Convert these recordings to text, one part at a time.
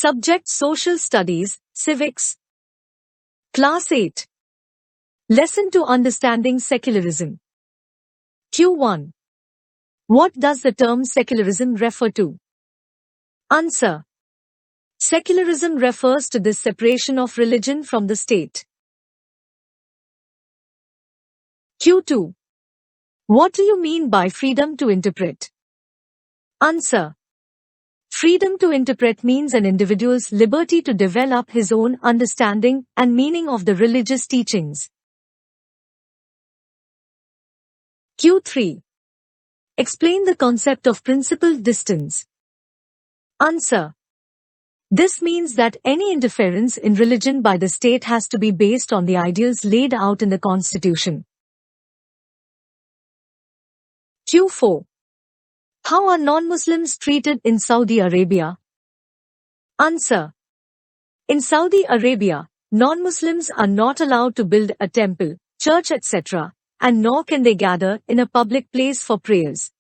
Subject Social Studies, Civics. Class 8. Lesson 2 Understanding Secularism. Q1. What does the term secularism refer to? Answer. Secularism refers to the separation of religion from the state. Q2. What do you mean by freedom to interpret? Answer. Freedom to interpret means an individual's liberty to develop his own understanding and meaning of the religious teachings. Q3. Explain the concept of principled distance. Answer. This means that any interference in religion by the state has to be based on the ideals laid out in the Constitution. Q4. How are non-Muslims treated in Saudi Arabia? Answer. In Saudi Arabia, non-Muslims are not allowed to build a temple, church, etc., and nor can they gather in a public place for prayers.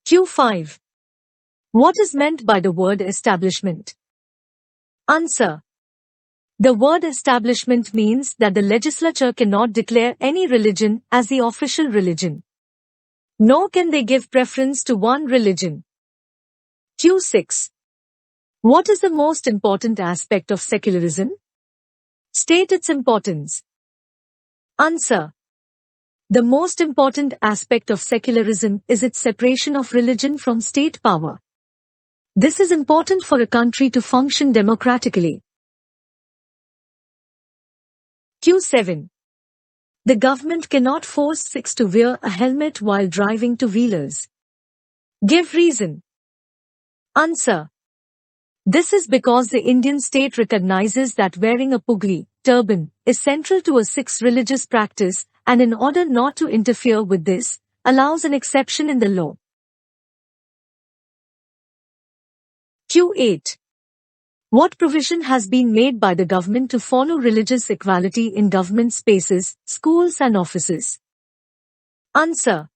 Q5. What is meant by the word establishment? Answer. The word establishment means that the legislature cannot declare any religion as the official religion. Nor can they give preference to one religion. Q6. What is the most important aspect of secularism? State its importance. Answer. The most important aspect of secularism is its separation of religion from state power. This is important for a country to function democratically. Q7. The government cannot force Sikhs to wear a helmet while driving two-wheelers. Give reason. Answer. This is because the Indian state recognizes that wearing a pugli, turban, is central to a Sikh's religious practice, and in order not to interfere with this, allows an exception in the law. Q8. What provision has been made by the government to follow religious equality in government spaces, schools and offices? Answer.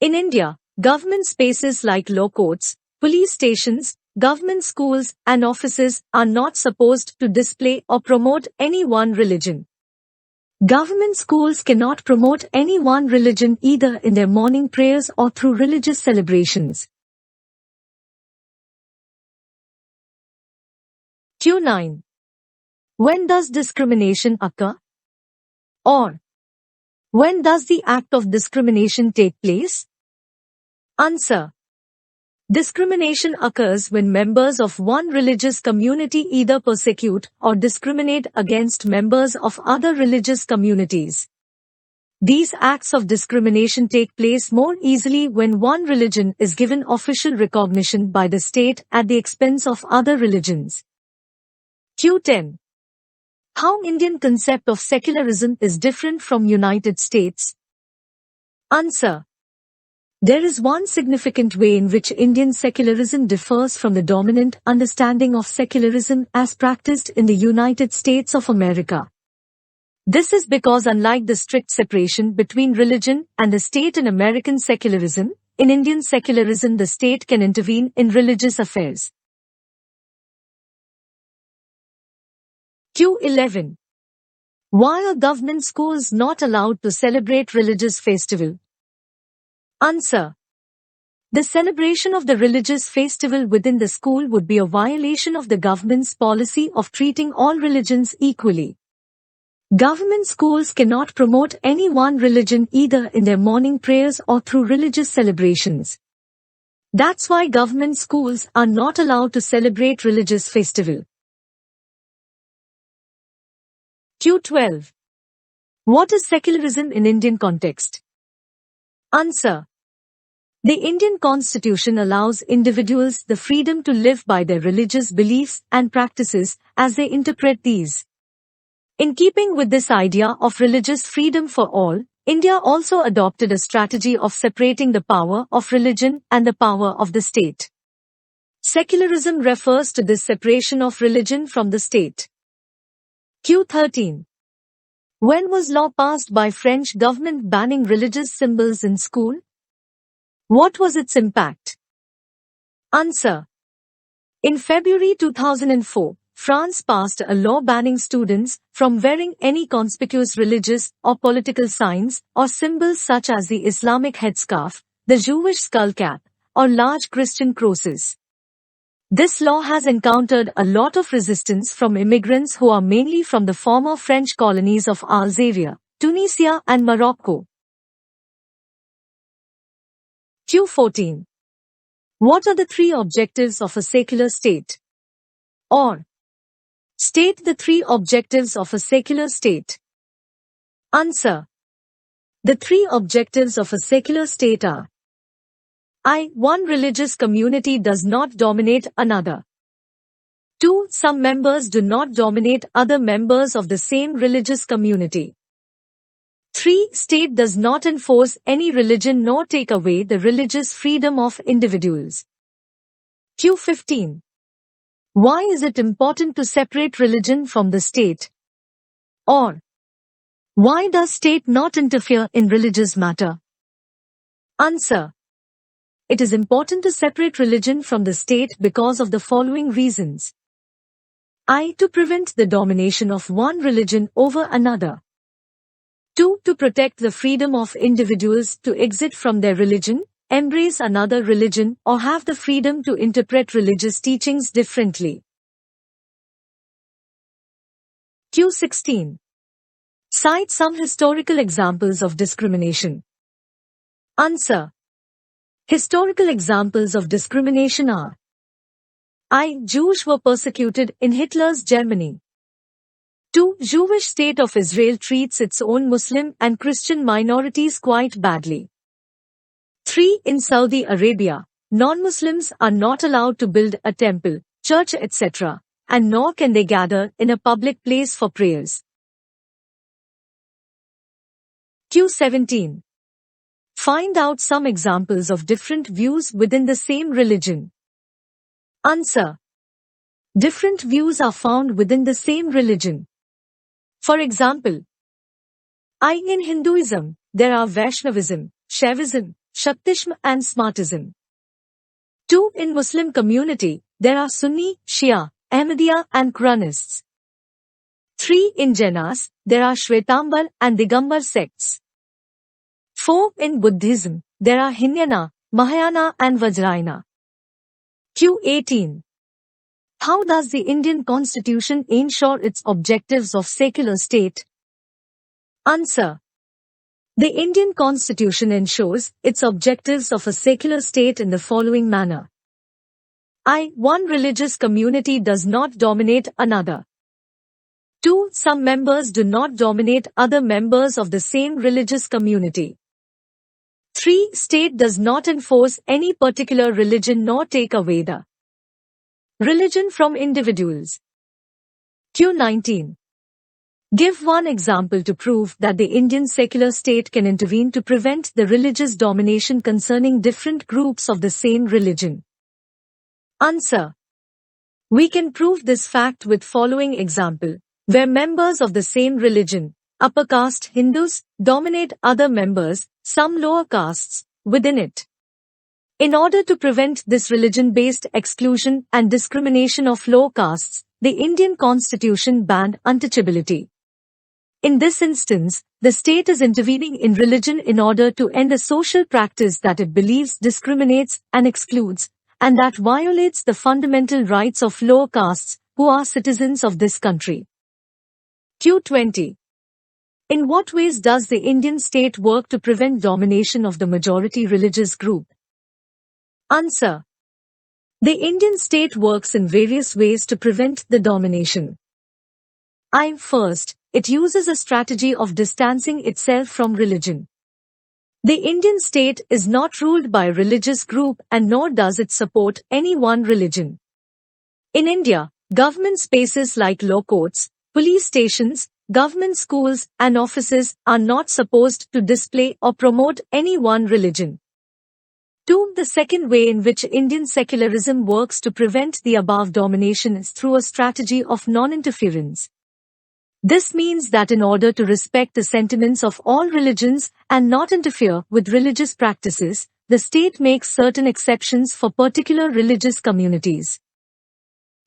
In India, government spaces like law courts, police stations, government schools and offices are not supposed to display or promote any one religion. Government schools cannot promote any one religion either in their morning prayers or through religious celebrations. Q9. When does discrimination occur? Or, when does the act of discrimination take place? Answer. Discrimination occurs when members of one religious community either persecute or discriminate against members of other religious communities. These acts of discrimination take place more easily when one religion is given official recognition by the state at the expense of other religions. Q10. How Indian concept of secularism is different from United States? Answer. There is one significant way in which Indian secularism differs from the dominant understanding of secularism as practiced in the United States of America. This is because unlike the strict separation between religion and the state in American secularism, in Indian secularism the state can intervene in religious affairs. Q11. Why are government schools not allowed to celebrate religious festival? Answer. The celebration of the religious festival within the school would be a violation of the government's policy of treating all religions equally. Government schools cannot promote any one religion either in their morning prayers or through religious celebrations. That's why government schools are not allowed to celebrate religious festival. Q12. What is secularism in Indian context? Answer. The Indian Constitution allows individuals the freedom to live by their religious beliefs and practices as they interpret these. In keeping with this idea of religious freedom for all, India also adopted a strategy of separating the power of religion and the power of the state. Secularism refers to this separation of religion from the state. Q13. When was law passed by French government banning religious symbols in school? What was its impact? Answer. In February 2004, France passed a law banning students from wearing any conspicuous religious or political signs or symbols such as the Islamic headscarf, the Jewish skull cap, or large Christian crosses. This law has encountered a lot of resistance from immigrants who are mainly from the former French colonies of Algeria, Tunisia and Morocco. Q14. What are the three objectives of a secular state? Or, state the three objectives of a secular state. Answer. The three objectives of a secular state are: One religious community does not dominate another. 2. Some members do not dominate other members of the same religious community. 3. State does not enforce any religion nor take away the religious freedom of individuals. Q15. Why is it important to separate religion from the state? Or, why does state not interfere in religious matter? Answer. It is important to separate religion from the state because of the following reasons. To prevent the domination of one religion over another. 2. To protect the freedom of individuals to exit from their religion, embrace another religion, or have the freedom to interpret religious teachings differently. Q16. Cite some historical examples of discrimination. Answer. Historical examples of discrimination are: Jews were persecuted in Hitler's Germany. 2. Jewish state of Israel treats its own Muslim and Christian minorities quite badly. 3. In Saudi Arabia, non-Muslims are not allowed to build a temple, church, etc., and nor can they gather in a public place for prayers. Q17. Find out some examples of different views within the same religion. Answer. Different views are found within the same religion. For example, in Hinduism, there are Vaishnavism, Shaivism, Shaktism and Smartism. 2. In Muslim community, there are Sunni, Shia, Ahmadiyya and Quranists. 3. In Jainas, there are Shwetambar and Digambar sects. 4. In Buddhism, there are Hinayana, Mahayana and Vajrayana. Q18. How does the Indian Constitution ensure its objectives of secular state? Answer. The Indian Constitution ensures its objectives of a secular state in the following manner. One religious community does not dominate another. 2. Some members do not dominate other members of the same religious community. 3. State does not enforce any particular religion nor take away the religion from individuals. Q19. Give one example to prove that the Indian secular state can intervene to prevent the religious domination concerning different groups of the same religion. Answer. We can prove this fact with following example, where members of the same religion, upper caste Hindus, dominate other members, some lower castes, within it. In order to prevent this religion-based exclusion and discrimination of low castes, the Indian Constitution banned untouchability. In this instance, the state is intervening in religion in order to end a social practice that it believes discriminates and excludes, and that violates the fundamental rights of lower castes who are citizens of this country. Q20. In what ways does the Indian state work to prevent domination of the majority religious group? Answer. The Indian state works in various ways to prevent the domination. First, it uses a strategy of distancing itself from religion. The Indian state is not ruled by a religious group and nor does it support any one religion. In India, government spaces like law courts, police stations, government schools and offices are not supposed to display or promote any one religion. 2. The second way in which Indian secularism works to prevent the above domination is through a strategy of non-interference. This means that in order to respect the sentiments of all religions and not interfere with religious practices, the state makes certain exceptions for particular religious communities.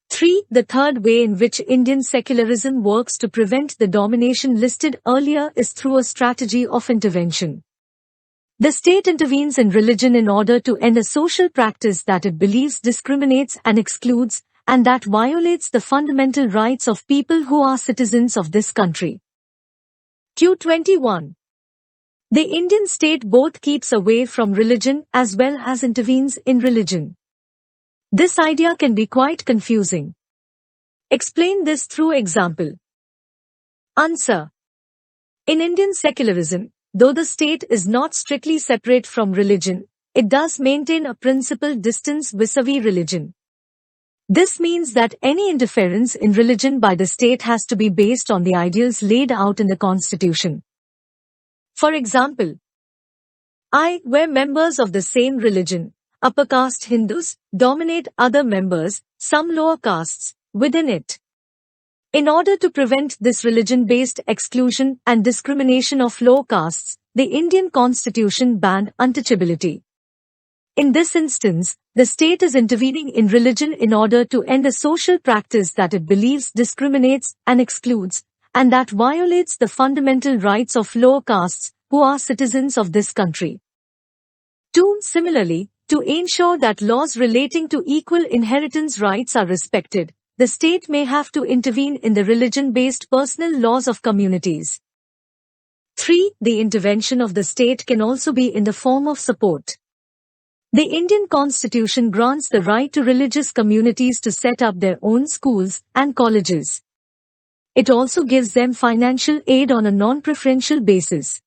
3. The third way in which Indian secularism works to prevent the domination listed earlier is through a strategy of intervention. The state intervenes in religion in order to end a social practice that it believes discriminates and excludes, and that violates the fundamental rights of people who are citizens of this country. Q21. The Indian state both keeps away from religion as well as intervenes in religion. This idea can be quite confusing. Explain this through example. Answer. In Indian secularism, though the state is not strictly separate from religion, it does maintain a principled distance vis-à-vis religion. This means that any interference in religion by the state has to be based on the ideals laid out in the constitution. For example, where members of the same religion, upper caste Hindus, dominate other members, some lower castes, within it. In order to prevent this religion-based exclusion and discrimination of low castes, the Indian constitution banned untouchability. In this instance, the state is intervening in religion in order to end a social practice that it believes discriminates and excludes, and that violates the fundamental rights of lower castes who are citizens of this country. 2. Similarly, to ensure that laws relating to equal inheritance rights are respected, the state may have to intervene in the religion-based personal laws of communities. 3. The intervention of the state can also be in the form of support. The Indian Constitution grants the right to religious communities to set up their own schools and colleges. It also gives them financial aid on a non-preferential basis.